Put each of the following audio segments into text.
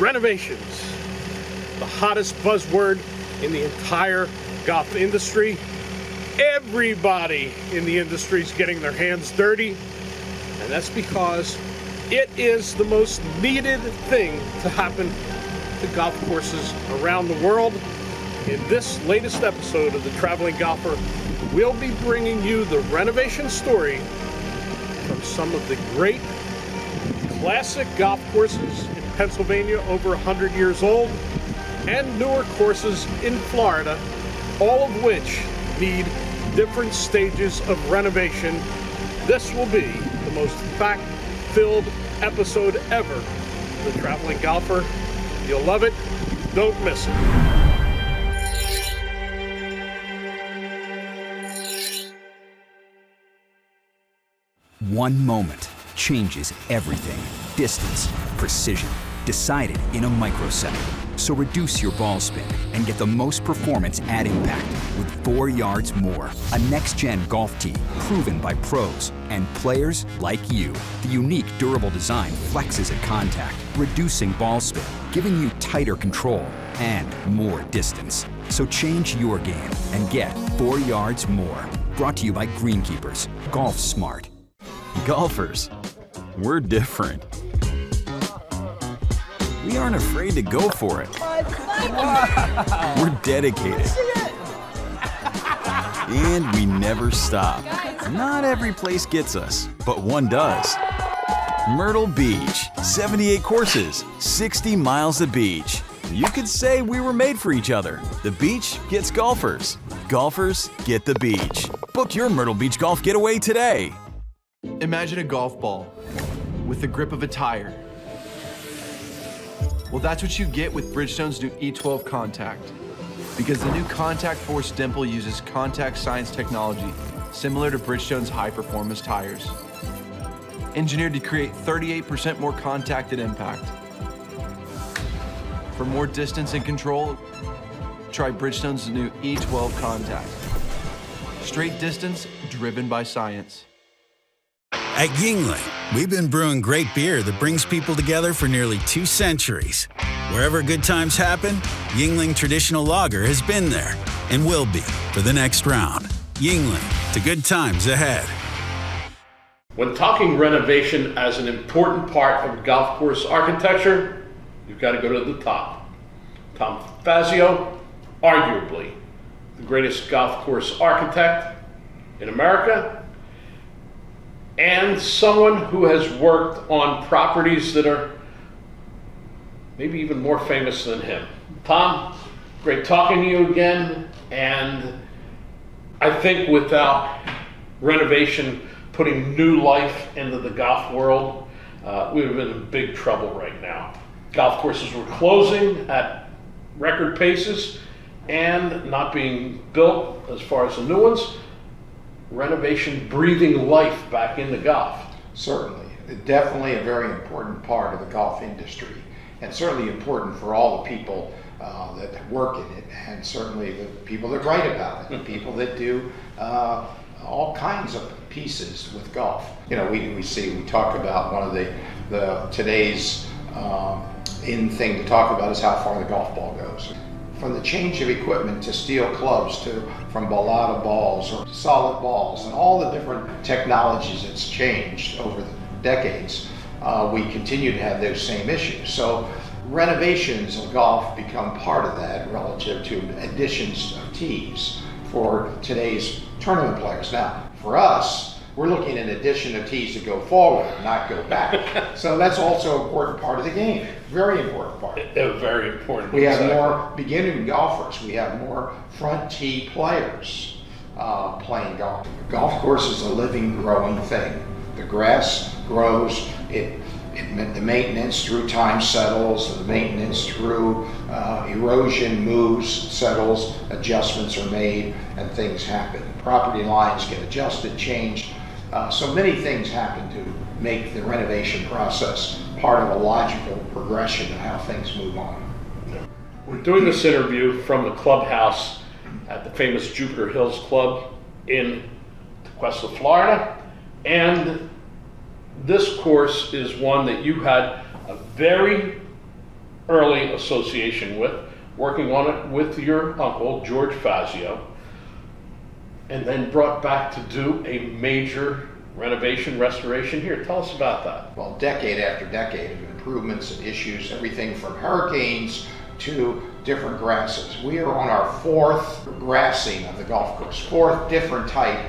Renovations, the hottest buzzword in the entire golf industry. Everybody in the industry is getting their hands dirty, and that's because it is the most needed thing to happen to golf courses around the world. In this latest episode of The Traveling Golfer, we'll be bringing you the renovation story from some of the great classic golf courses in Pennsylvania, over 100 years old, and newer courses in Florida, all of which need different stages of renovation. This will be the most fact-filled episode ever of The Traveling Golfer. You'll love it. Don't miss it. One moment changes everything. Distance, precision, decided in a microsecond. So reduce your ball spin and get the most performance at impact with 4 yards more. A next-gen golf tee proven by pros and players like you. The unique durable design flexes at contact, reducing ball spin, giving you tighter control and more distance. So change your game and get 4 yards more. Brought to you by Greenkeepers. Golf Smart. Golfers, we're different. We aren't afraid to go for it. We're dedicated. And we never stop. Not every place gets us, but one does. Myrtle Beach, 78 courses, 60 miles of beach. You could say we were made for each other. The beach gets golfers. Golfers get the beach. Book your Myrtle Beach golf getaway today. Imagine a golf ball with the grip of a tire. Well, that's what you get with Bridgestone's new E12 Contact. Because the new Contact Force dimple uses contact science technology, similar to Bridgestone's high-performance tires. Engineered to create 38% more contact at impact. For more distance and control, try Bridgestone's new E12 Contact. Straight distance driven by science. At Yingling, we've been brewing great beer that brings people together for nearly 2 centuries. Wherever good times happen, Yingling Traditional Lager has been there and will be for the next round. Yingling, to good times ahead. When talking renovation as an important part of golf course architecture, you've got to go to the top. Tom Fazio, arguably the greatest golf course architect in America, and someone who has worked on properties that are maybe even more famous than him. Tom, great talking to you again, and I think without renovation putting new life into the golf world, we would have been in big trouble right now. Golf courses were closing at record paces and not being built as far as the new ones. Renovation breathing life back into golf. Certainly. Definitely a very important part of the golf industry, and certainly important for all the people that work in it, and certainly the people that write about it, the people that do all kinds of pieces with golf. You know, we talk about one of the today's in thing to talk about is how far the golf ball goes. From the change of equipment to steel clubs, from balata balls or solid balls, and all the different technologies that's changed over the decades, we continue to have those same issues. So renovations of golf become part of that relative to additions of tees for today's tournament players. Now, for us, we're looking at addition of tees to go forward, not go back. So that's also an important part of the game. Very important part. Very important. We have more beginning golfers. We have more front tee players playing golf. The golf course is a living, growing thing. The grass grows. The maintenance through time settles. The maintenance through erosion moves, settles. Adjustments are made, and things happen. Property lines get adjusted, changed. So many things happen to make the renovation process part of a logical progression of how things move on. We're doing this interview from the clubhouse at the famous Jupiter Hills Club in Tequesta, Florida, and this course is one that you had a very early association with, working on it with your uncle, George Fazio, and then brought back to do a major renovation, restoration here. Tell us about that. Well, decade after decade of improvements and issues, everything from hurricanes to different grasses. We are on our fourth grassing of the golf course, fourth different type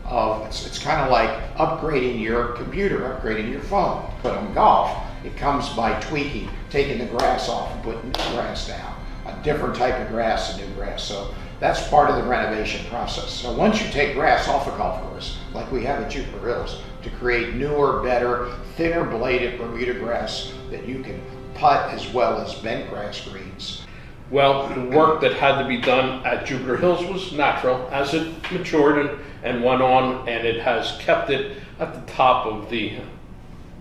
of, it's kind of like upgrading your computer, upgrading your phone. But in golf, it comes by tweaking, taking the grass off and putting new grass down, a different type of grass and new grass. So that's part of the renovation process. So once you take grass off a golf course, like we have at Jupiter Hills, to create newer, better, thinner bladed Bermuda grass that you can putt as well as bent grass greens. Well, the work that had to be done at Jupiter Hills was natural as it matured and went on, and it has kept it at the top of the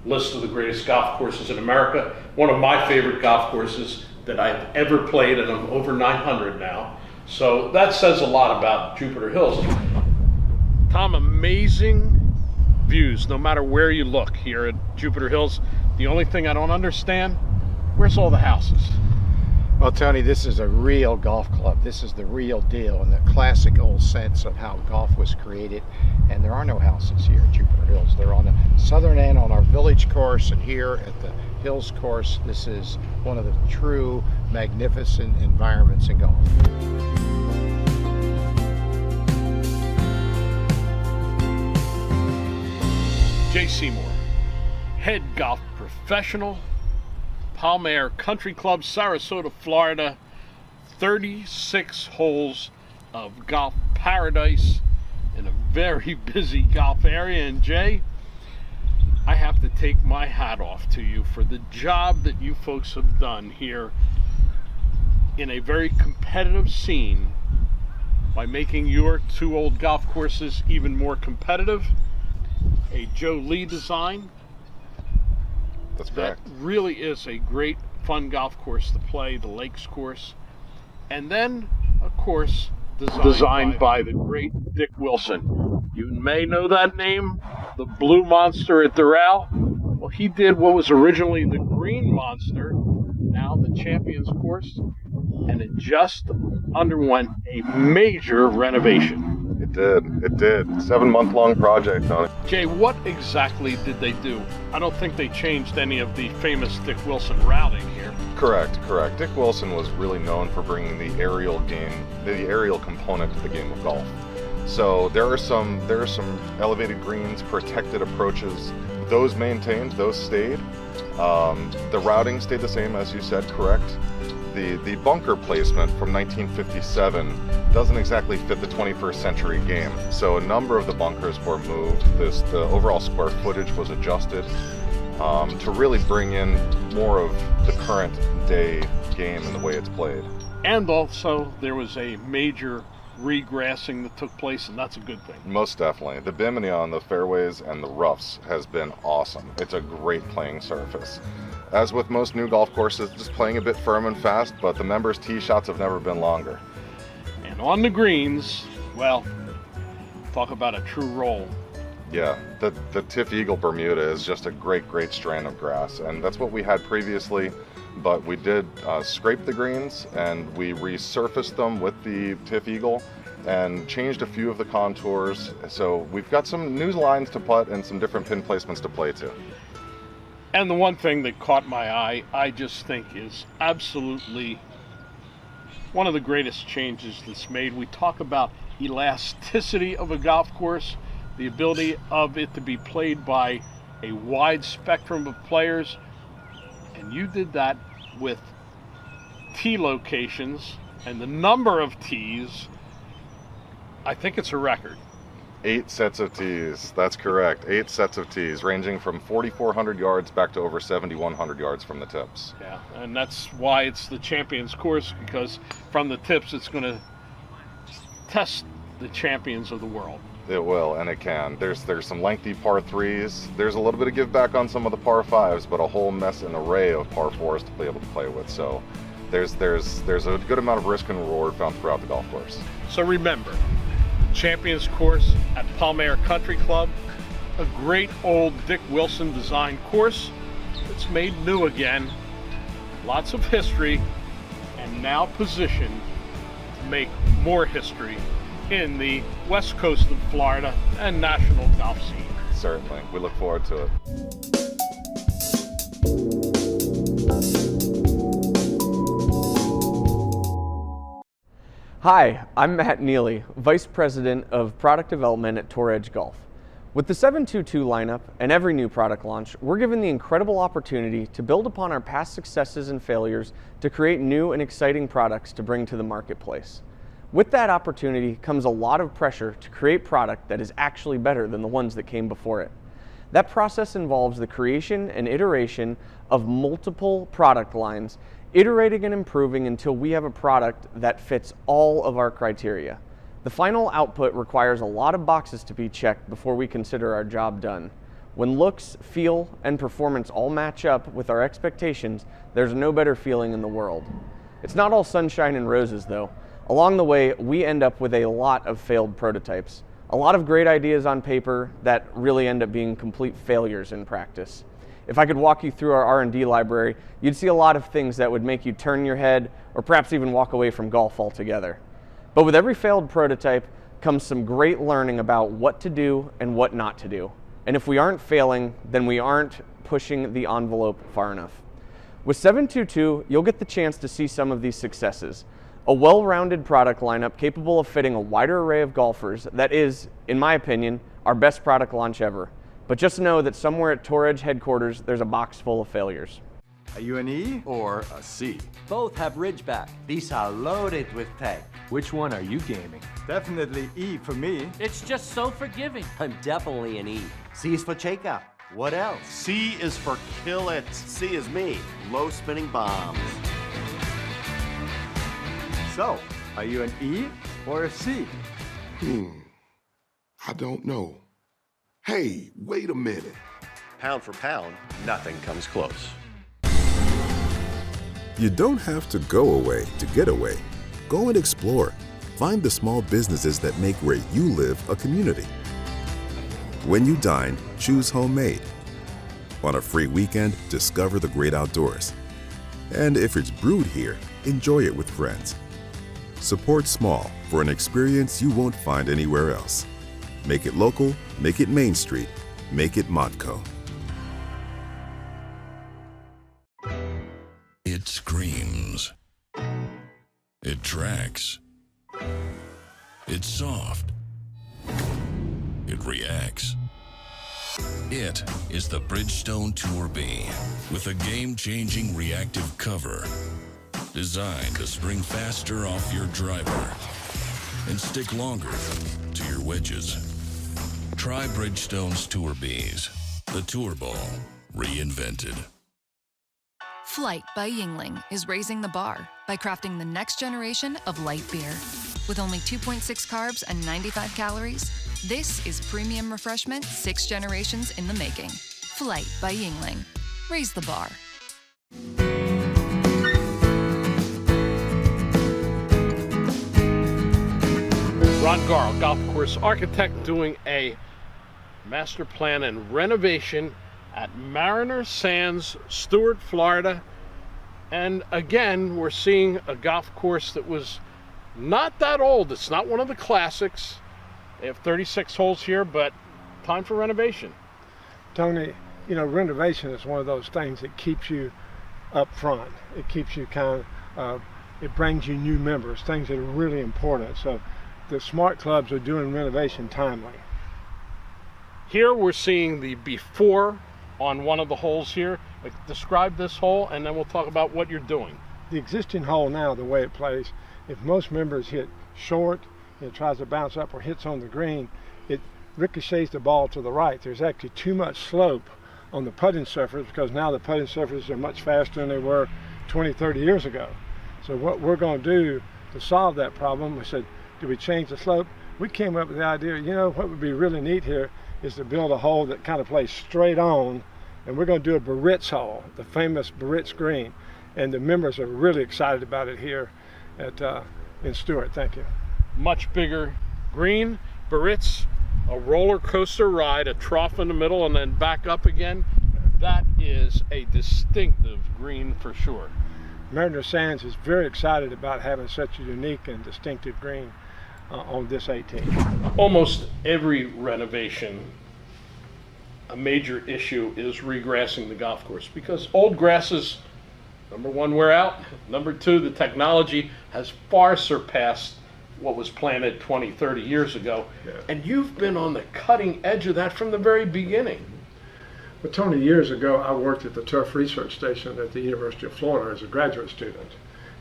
list of the greatest golf courses in America. One of my favorite golf courses that I've ever played, and I'm over 900 now. So that says a lot about Jupiter Hills. Tom, amazing views no matter where you look here at Jupiter Hills. The only thing I don't understand, where's all the houses? Well, Tony, this is a real golf club. This is the real deal in the classic old sense of how golf was created. And there are no houses here at Jupiter Hills. They're on the southern end on our village course, and here at the Hills course, this is one of the true magnificent environments in golf. Jay Seymour, head golf professional, Palm Aire Country Club, Sarasota, Florida. 36 holes of golf paradise in a very busy golf area. And Jay, I have to take my hat off to you for the job that you folks have done here in a very competitive scene by making your two old golf courses even more competitive. A Joe Lee design. That's correct. That really is a great fun golf course to play, the Lakes course. And then, of course, designed by the great Dick Wilson. You may know that name, the Blue Monster at Doral. Well, he did what was originally the Green Monster, now the Champions course, and it just underwent a major renovation. It did. 7-month-long project on it. Jay, what exactly did they do? I don't think they changed any of the famous Dick Wilson routing here. Correct. Dick Wilson was really known for bringing the aerial component to the game of golf. So there are some elevated greens, protected approaches. Those maintained, those stayed. The routing stayed the same, as you said, correct. The bunker placement from 1957 doesn't exactly fit the 21st century game. So a number of the bunkers were moved. The overall square footage was adjusted to really bring in more of the current day game and the way it's played. And also there was a major regrassing that took place, and that's a good thing. Most definitely. The bimini on the fairways and the roughs has been awesome. It's a great playing surface. As with most new golf courses, just playing a bit firm and fast, but the members' tee shots have never been longer. And on the greens, well, talk about a true roll. Yeah, the Tifgeagle Bermuda is just a great strand of grass, and that's what we had previously, but we did scrape the greens, and we resurfaced them with the Tifgeagle and changed a few of the contours, so we've got some new lines to putt and some different pin placements to play to. And the one thing that caught my eye, I just think is absolutely one of the greatest changes that's made. We talk about elasticity of a golf course, the ability of it to be played by a wide spectrum of players, and you did that with tee locations and the number of tees. I think it's a record. 8 sets of tees, that's correct. 8 sets of tees, ranging from 4,400 yards back to over 7,100 yards from the tips. Yeah, and that's why it's the Champions course, because from the tips it's going to test the champions of the world. It will, and it can. There's some lengthy par 3s. There's a little bit of give back on some of the par 5s, but a whole mess and array of par 4s to be able to play with. So there's a good amount of risk and reward found throughout the golf course. So remember, Champions course at Palm Aire Country Club, a great old Dick Wilson design course that's made new again lots of history, and now positioned to make more history in the west coast of Florida and national golf scene. Certainly. We look forward to it. Hi, I'm Matt Neely, Vice President of Product Development at Tour Edge Golf. With the 722 lineup and every new product launch, we're given the incredible opportunity to build upon our past successes and failures to create new and exciting products to bring to the marketplace. With that opportunity comes a lot of pressure to create product that is actually better than the ones that came before it. That process involves the creation and iteration of multiple product lines, iterating and improving until we have a product that fits all of our criteria. The final output requires a lot of boxes to be checked before we consider our job done. When looks, feel, and performance all match up with our expectations, there's no better feeling in the world. It's not all sunshine and roses though. Along the way, we end up with a lot of failed prototypes. A lot of great ideas on paper that really end up being complete failures in practice. If I could walk you through our R&D library, you'd see a lot of things that would make you turn your head or perhaps even walk away from golf altogether. But with every failed prototype comes some great learning about what to do and what not to do. And if we aren't failing, then we aren't pushing the envelope far enough. With 722, you'll get the chance to see some of these successes. A well-rounded product lineup capable of fitting a wider array of golfers that is, in my opinion, our best product launch ever. But just know that somewhere at Tour Edge headquarters, there's a box full of failures. Are you an E or a C? Both have Ridgeback. These are loaded with tech. Which one are you gaming? Definitely E for me. It's just so forgiving. I'm definitely an E. C is for Cheka. What else? C is for kill it. C is me. Low spinning bombs. So, are you an E or a C? I don't know. Hey, wait a minute. Pound for pound, nothing comes close. You don't have to go away to get away. Go and explore. Find the small businesses that make where you live a community. When you dine, choose homemade. On a free weekend, discover the great outdoors. And if it's brewed here, enjoy it with friends. Support small for an experience you won't find anywhere else. Make it local, make it Main Street, make it Modco. It screams. It tracks. It's soft. It reacts. It is the Bridgestone Tour B with a game-changing reactive cover designed to spring faster off your driver and stick longer to your wedges. Try Bridgestone's Tour Bs, the Tour Ball reinvented. Flight by Yingling is raising the bar by crafting the next generation of light beer. With only 2.6 carbs and 95 calories, this is premium refreshment 6 generations in the making. Flight by Yingling. Raise the bar. Ron Garl, golf course architect, doing a master plan and renovation at Mariner Sands, Stuart, Florida. And again, we're seeing a golf course that was not that old. It's not one of the classics. They have 36 holes here, but time for renovation. Tony, you know, renovation is one of those things that keeps you up front. It keeps you it brings you new members, things that are really important. So the smart clubs are doing renovation timely. Here we're seeing the before on one of the holes here. Describe this hole, and then we'll talk about what you're doing. The existing hole now, the way it plays, if most members hit short, it tries to bounce up or hits on the green, it ricochets the ball to the right. There's actually too much slope on the putting surface because now the putting surfaces are much faster than they were 20, 30 years ago. So what we're going to do to solve that problem, we said, do we change the slope? We came up with the idea, you know, what would be really neat here is to build a hole that kind of plays straight on, and we're going to do a Biarritz hole, the famous Biarritz green, and the members are really excited about it here at in Stuart. Thank you. Much bigger green, Biarritz, a roller coaster ride, a trough in the middle, and then back up again. That is a distinctive green for sure. Mariner Sands is very excited about having such a unique and distinctive green on this 18. Almost every renovation, a major issue is regrassing the golf course because old grasses, number one, wear out. Number two, the technology has far surpassed what was planted 20, 30 years ago. Yeah. And you've been on the cutting edge of that from the very beginning. Well, Tony, years ago, I worked at the Turf Research Station at the University of Florida as a graduate student.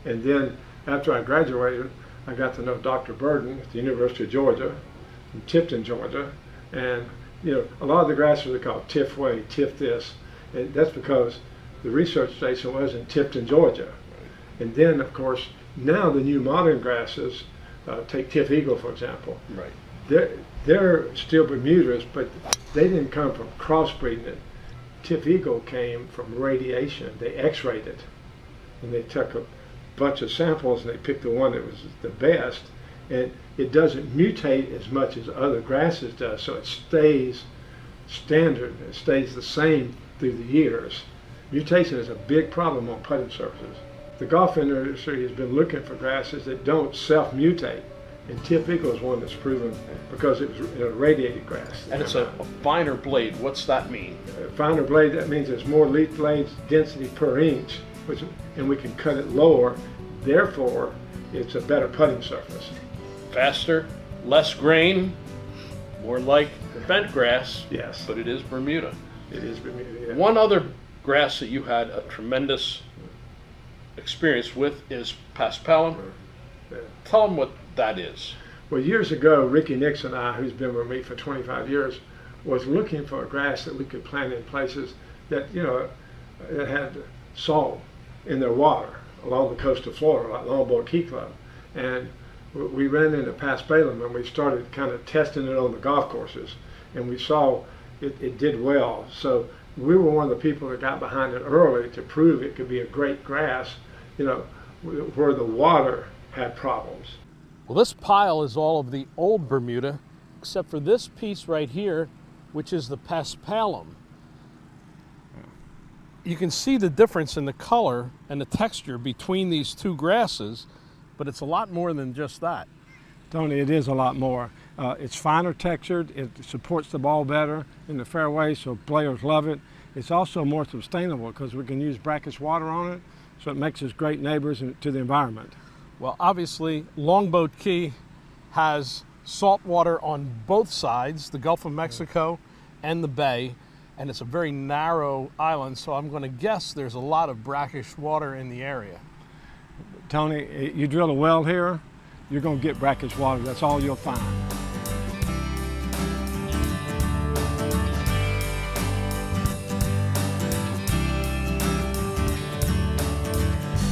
And then after I graduated, I got to know Dr. Burden at the University of Georgia, in Tifton, Georgia. And, a lot of the grasses are called Tiff Way, Tiff this. And that's because the research station was in Tifton, Georgia. And then, of course, now the new modern grasses, take Tifgeagle, for example. Right. They're still Bermudas, but they didn't come from crossbreeding it. Tifgeagle came from radiation. They x-rayed it, and they took a bunch of samples and they picked the one that was the best, and it doesn't mutate as much as other grasses does, so it stays standard. It stays the same through the years. Mutation is a big problem on putting surfaces. The golf industry has been looking for grasses that don't self-mutate, and Tifgeagle is one that's proven because it was a radiated grass. And it's a finer blade. What's that mean? A finer blade, that means there's more leaf blades density per inch, and we can cut it lower. Therefore, it's a better putting surface. Faster, less grain, more like bent grass. Yes. But it is Bermuda. It is Bermuda, yeah. One other grass that you had a tremendous experience with is paspalum. Yeah. Tell them what that is. Well, years ago, Ricky Nix and I, who's been with me for 25 years, was looking for a grass that we could plant in places that, that had salt in their water along the coast of Florida, like Longboat Key Club. And we ran into paspalum and we started kind of testing it on the golf courses, and we saw it did well. So we were one of the people that got behind it early to prove it could be a great grass, where the water had problems. Well, this pile is all of the old Bermuda, except for this piece right here, which is the paspalum. You can see the difference in the color and the texture between these two grasses, but it's a lot more than just that. Tony, it is a lot more. It's finer textured, it supports the ball better in the fairway, so players love it. It's also more sustainable because we can use brackish water on it, so it makes us great neighbors to the environment. Well, obviously, Longboat Key has salt water on both sides, the Gulf of Mexico and the bay, and it's a very narrow island, so I'm going to guess there's a lot of brackish water in the area. Tony, you drill a well here, you're going to get brackish water. That's all you'll find.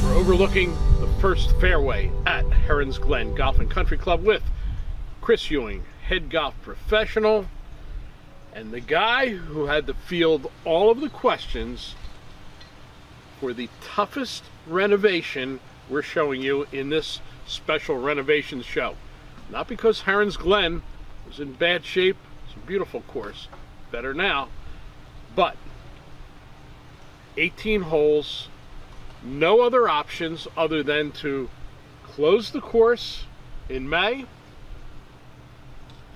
We're overlooking the first fairway at Herons Glen Golf and Country Club with Chris Ewing, head golf professional, and the guy who had to field all of the questions for the toughest renovation we're showing you in this special renovation show. Not because Herons Glen was in bad shape, it's a beautiful course, better now, but 18 holes, no other options other than to close the course in May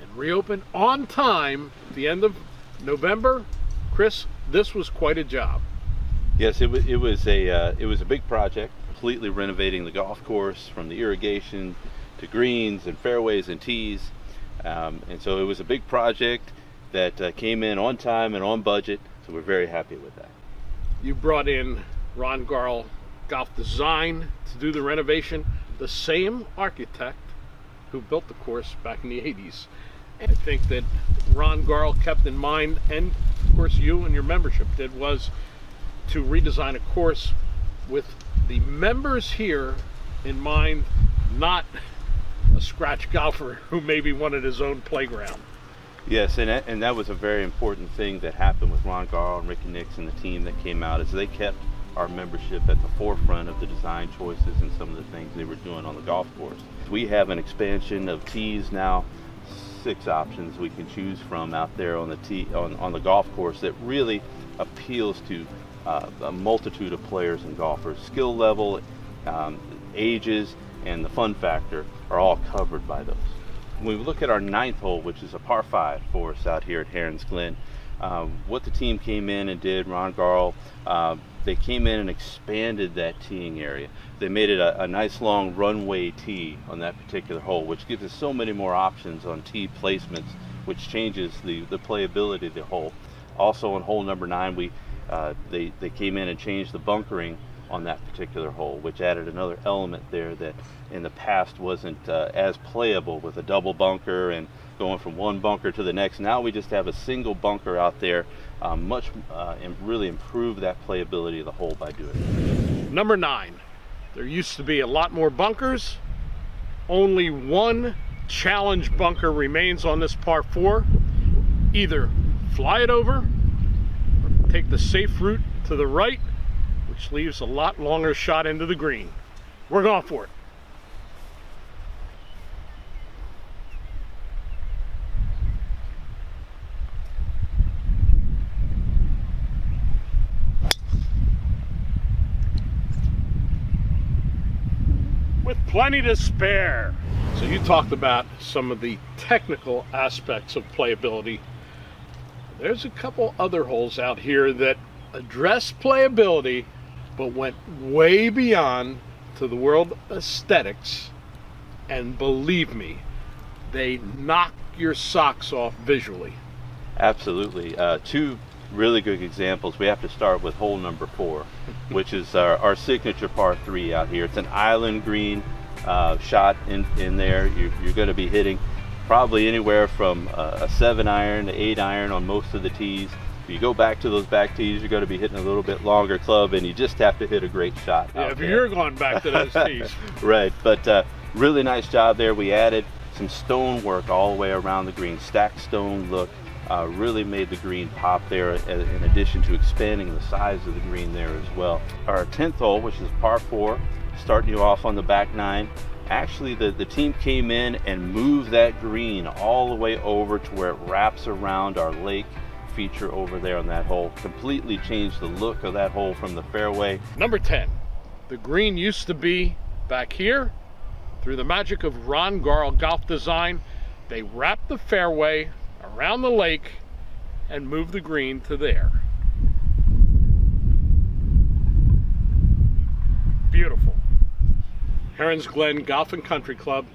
and reopen on time at the end of November. Chris, this was quite a job. Yes, it was a big project, completely renovating the golf course from the irrigation to greens and fairways and tees, and so it was a big project that came in on time and on budget, so we're very happy with that. You brought in Ron Garl Golf Design to do the renovation, the same architect who built the course back in the 80s. I think that Ron Garl kept in mind, and of course you and your membership did, was to redesign a course with the members here in mind, not a scratch golfer who maybe wanted his own playground. Yes, and that was a very important thing that happened with Ron Garl and Ricky Nix and the team that came out, is they kept our membership at the forefront of the design choices and some of the things they were doing on the golf course. We have an expansion of tees now 6 options we can choose from out there on the on the golf course that really appeals to a multitude of players and golfers. Skill level, ages, and the fun factor are all covered by those. When we look at our 9th hole, which is a par 5 for us out here at Herons Glen, what the team came in and did, Ron Garl, they came in and expanded that teeing area. They made it a nice long runway tee on that particular hole, which gives us so many more options on tee placements, which changes the playability of the hole. Also on hole number 9, they came in and changed the bunkering on that particular hole, which added another element there that in the past wasn't as playable with a double bunker and going from one bunker to the next. Now we just have a single bunker out there, and really improve that playability of the hole by doing it. Number 9, there used to be a lot more bunkers. Only one challenge bunker remains on this par 4. Either fly it over or take the safe route to the right, which leaves a lot longer shot into the green. We're going for it. With plenty to spare. So you talked about some of the technical aspects of playability. There's a couple other holes out here that address playability, but went way beyond to the world aesthetics, and believe me, they knock your socks off visually. Absolutely. 2 really good examples. We have to start with hole number 4, which is our signature par 3 out here. It's an island green shot in there. You're going to be hitting probably anywhere from a 7-iron to 8-iron on most of the tees. If you go back to those back tees, you're going to be hitting a little bit longer club, and you just have to hit a great shot. Yeah, if you're going back to those tees. Right, but really nice job there. We added some stone work all the way around the green, stacked stone look. Really made the green pop there, in addition to expanding the size of the green there as well. Our 10th hole, which is par 4, starting you off on the back 9. Actually, the team came in and moved that green all the way over to where it wraps around our lake feature over there on that hole. Completely changed the look of that hole from the fairway. Number 10, the green used to be back here. Through the magic of Ron Garl golf design, they wrapped the fairway around the lake and moved the green to there. Beautiful. Herons Glen Golf and Country Club,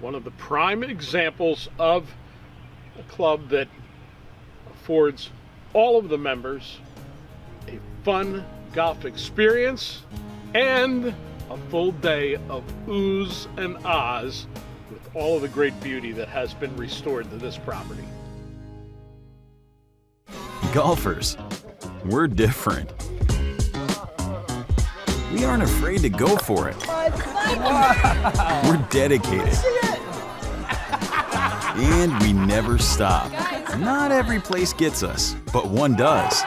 one of the prime examples of a club that affords all of the members a fun golf experience and a full day of oohs and ahs with all of the great beauty that has been restored to this property. Golfers, we're different. We aren't afraid to go for it. We're dedicated. And we never stop. Not every place gets us, but one does.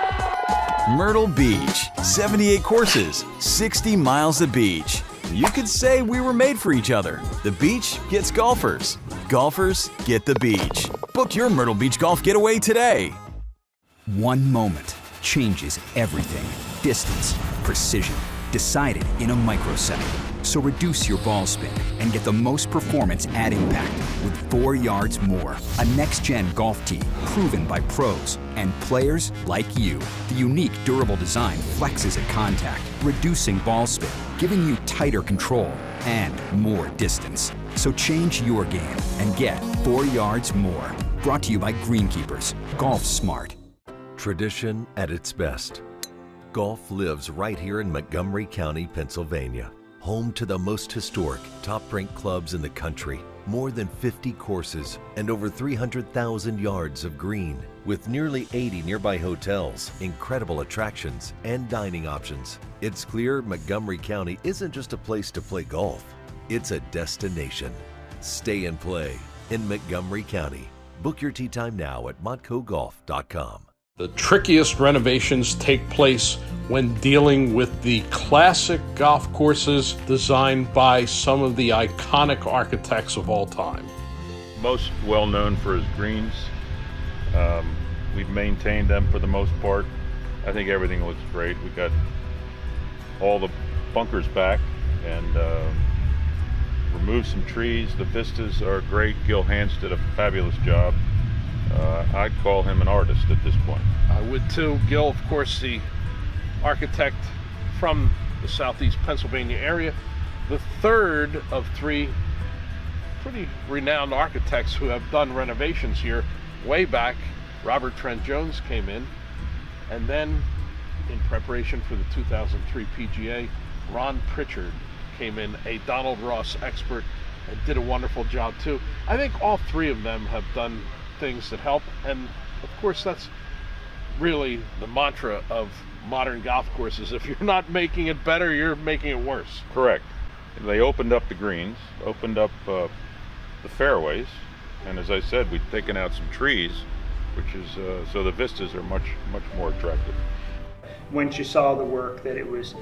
Myrtle Beach, 78 courses, 60 miles of beach. You could say we were made for each other. The beach gets golfers. Golfers get the beach. Book your Myrtle Beach golf getaway today. One moment changes everything. Distance, precision, decided in a microsecond. So reduce your ball spin and get the most performance at impact with 4 yards more. A next-gen golf tee proven by pros and players like you. The unique durable design flexes at contact, reducing ball spin, giving you tighter control and more distance. So change your game and get 4 yards more. Brought to you by Greenkeepers. Golf smart. Tradition at its best. Golf lives right here in Montgomery County, Pennsylvania. Home to the most historic, top-ranked clubs in the country. More than 50 courses and over 300,000 yards of green. With nearly 80 nearby hotels, incredible attractions, and dining options. It's clear Montgomery County isn't just a place to play golf. It's a destination. Stay and play in Montgomery County. Book your tee time now at montcogolf.com. The trickiest renovations take place when dealing with the classic golf courses designed by some of the iconic architects of all time. most well known for his greens. We've maintained them for the most part. I think everything looks great. We got all the bunkers back and removed some trees. The vistas are great. Gil Hans did a fabulous job. I'd call him an artist at this point. I would too. Gil, of course, the architect from the southeast Pennsylvania area, the third of three pretty renowned architects who have done renovations here way back. Robert Trent Jones came in, and then in preparation for the 2003 PGA, Ron Pritchard came in, a Donald Ross expert, and did a wonderful job too. I think all three of them have done things that help, and of course that's really the mantra of modern golf courses. If you're not making it better, you're making it worse. Correct. They opened up the greens, opened up the fairways, and as I said, we've taken out some trees, which is so the vistas are much more attractive. Once you saw the work that it was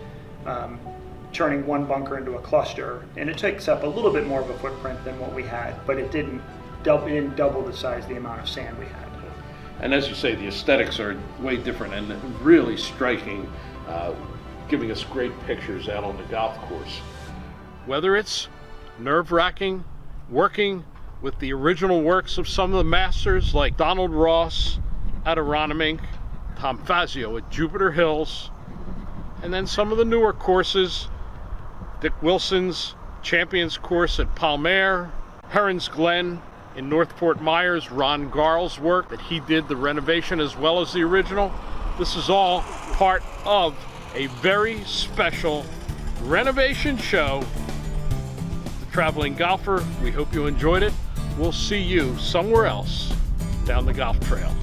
turning one bunker into a cluster, and it takes up a little bit more of a footprint than what we had, but it didn't double the size of the amount of sand we had. And as you say, the aesthetics are way different and really striking, giving us great pictures out on the golf course. Whether it's nerve-wracking, working with the original works of some of the masters like Donald Ross at Aronimink, Tom Fazio at Jupiter Hills, and then some of the newer courses, Dick Wilson's Champions course at Palm Aire, Herons Glen in North Fort Myers, Ron Garl's work that he did the renovation as well as the original. This is all part of a very special renovation show. The Traveling Golfer, we hope you enjoyed it. We'll see you somewhere else down the golf trail.